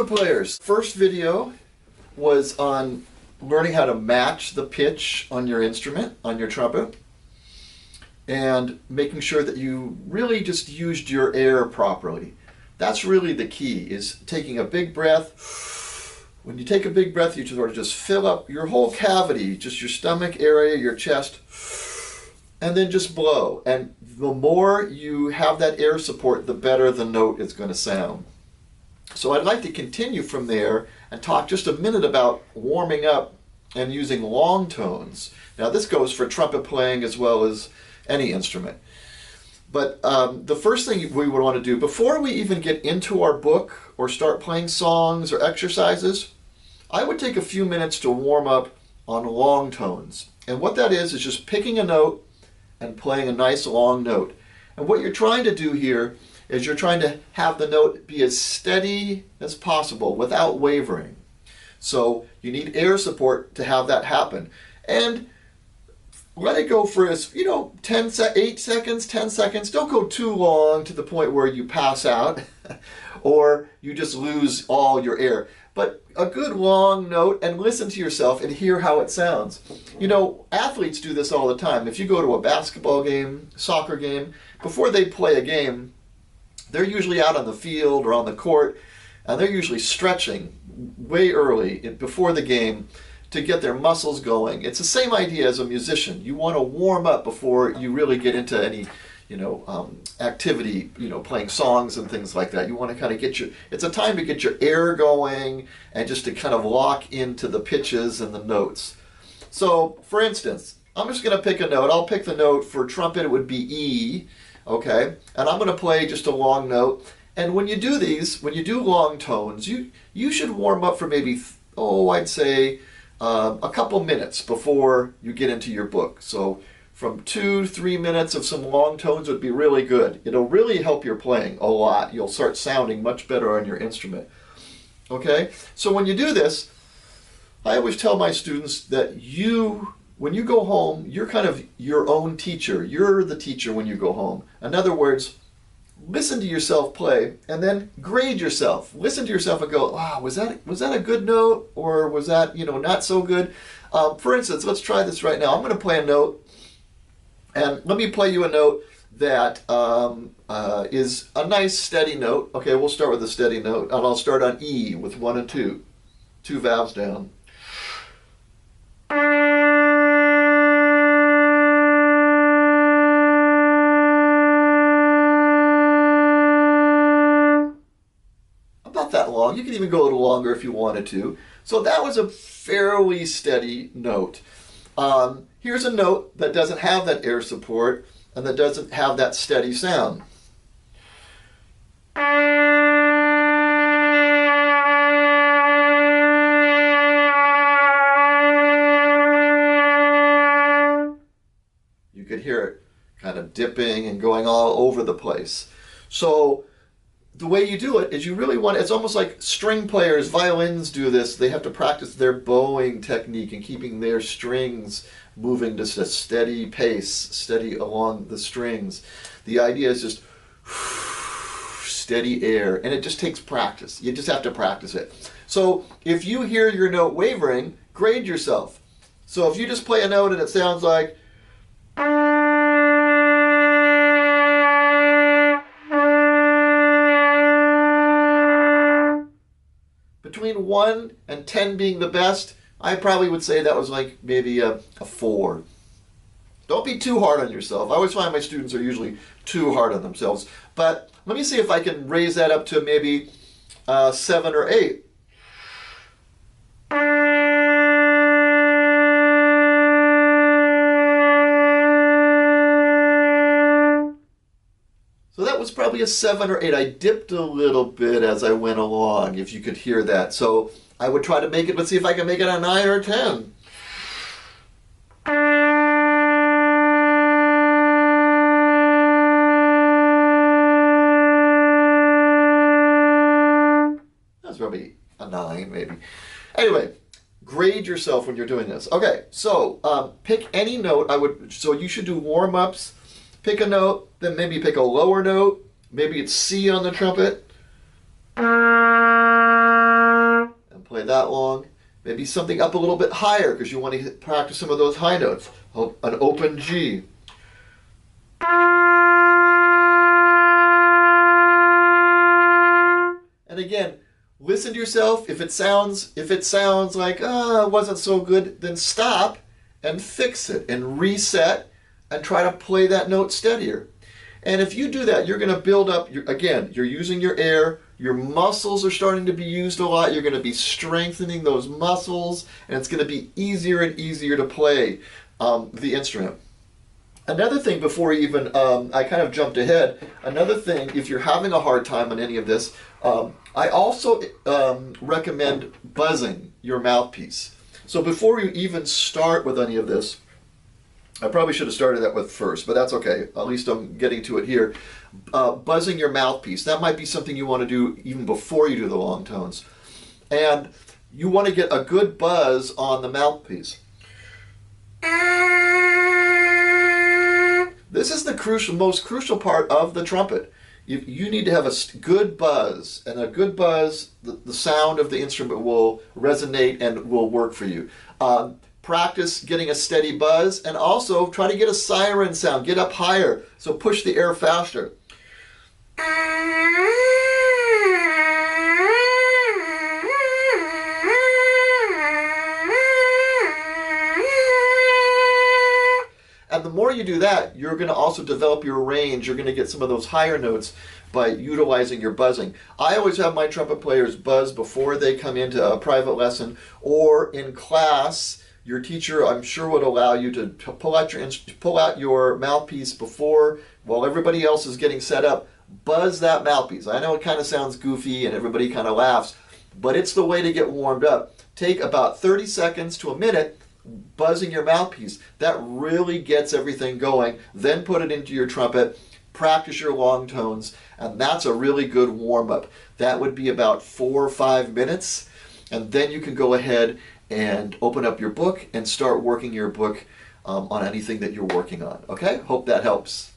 Trumpet players, first video was on learning how to match the pitch on your instrument, on your trumpet, and making sure that you really just used your air properly. That's really the key, is taking a big breath. When you take a big breath, you sort of just fill up your whole cavity, just your stomach area, your chest, and then just blow. And the more you have that air support, the better the note is going to sound. So I'd like to continue from there and talk just a minute about warming up and using long tones. Now this goes for trumpet playing as well as any instrument. But the first thing we would want to do before we even get into our book or start playing songs or exercises, I would take a few minutes to warm up on long tones. And what that is just picking a note and playing a nice long note. And what you're trying to do here is you're trying to have the note be as steady as possible without wavering. So you need air support to have that happen. And let it go for, 8 seconds, 10 seconds. Don't go too long to the point where you pass out or you just lose all your air. But a good long note, and listen to yourself and hear how it sounds. You know, athletes do this all the time. If you go to a basketball game, soccer game, before they play a game, they're usually out on the field or on the court, and they're usually stretching way early before the game to get their muscles going. It's the same idea as a musician. You want to warm up before you really get into any activity, playing songs and things like that. You want to kind of it's a time to get your air going and just to kind of lock into the pitches and the notes. So, for instance, I'm just going to pick a note. I'll pick the note for trumpet, it would be E, okay? And I'm going to play just a long note. And when you do these, when you do long tones, you should warm up for maybe, I'd say a couple minutes before you get into your book. So from 2 to 3 minutes of some long tones would be really good. It'll really help your playing a lot. You'll start sounding much better on your instrument. Okay? So when you do this, I always tell my students that when you go home, you're kind of your own teacher. You're the teacher when you go home. In other words, listen to yourself play and then grade yourself. Listen to yourself and go, wow, was that a good note, or was that, not so good? For instance, let's try this right now. I'm going to play a note. And let me play you a note that is a nice steady note. Okay, we'll start with a steady note, and I'll start on E with 1 and 2. 2 valves down. About that long. You can even go a little longer if you wanted to. So that was a fairly steady note. Here's a note that doesn't have that air support and that doesn't have that steady sound. You could hear it kind of dipping and going all over the place. So the way you do it is you really want, it's almost like string players, violins do this. They have to practice their bowing technique and keeping their strings moving just a steady pace, steady along the strings. The idea is just steady air, and it just takes practice. You just have to practice it. So if you hear your note wavering, grade yourself. So if you just play a note and it sounds like between 1 and 10 being the best, I probably would say that was like maybe a 4. Don't be too hard on yourself. I always find my students are usually too hard on themselves. But let me see if I can raise that up to maybe 7 or 8. So that was probably a 7 or 8. I dipped a little bit as I went along, if you could hear that. So I would try to make it, let's see if I can make it a 9 or 10. That's probably a 9, maybe. Anyway, grade yourself when you're doing this. Okay, so pick any note. So you should do warm-ups. Pick a note, then maybe pick a lower note. Maybe it's C on the trumpet. play that long. Maybe something up a little bit higher because you want to practice some of those high notes. An open G. And again, listen to yourself. If it sounds like it wasn't so good, then stop and fix it and reset and try to play that note steadier. And if you do that, you're going to build up, you're using your air, your muscles are starting to be used a lot, you're going to be strengthening those muscles, and it's going to be easier and easier to play the instrument. Another thing before even, I kind of jumped ahead, another thing, if you're having a hard time on any of this, I also recommend buzzing your mouthpiece. So before you even start with any of this, I probably should have started that with first, but that's okay. At least I'm getting to it here. Buzzing your mouthpiece. That might be something you want to do even before you do the long tones. And you want to get a good buzz on the mouthpiece. This is the most crucial part of the trumpet. You need to have a good buzz, and a good buzz, the sound of the instrument will resonate and will work for you. Practice getting a steady buzz, and also try to get a siren sound. Get up higher, so push the air faster. And the more you do that, you're going to also develop your range. You're going to get some of those higher notes by utilizing your buzzing. I always have my trumpet players buzz before they come into a private lesson or in class. Your teacher, I'm sure, would allow you to pull out your mouthpiece before, while everybody else is getting set up. Buzz that mouthpiece. I know it kind of sounds goofy and everybody kind of laughs, but it's the way to get warmed up. Take about 30 seconds to a minute buzzing your mouthpiece. That really gets everything going. Then put it into your trumpet, practice your long tones, and that's a really good warm-up. That would be about 4 or 5 minutes, and then you can go ahead and open up your book and start working your book on anything that you're working on. Okay? Hope that helps.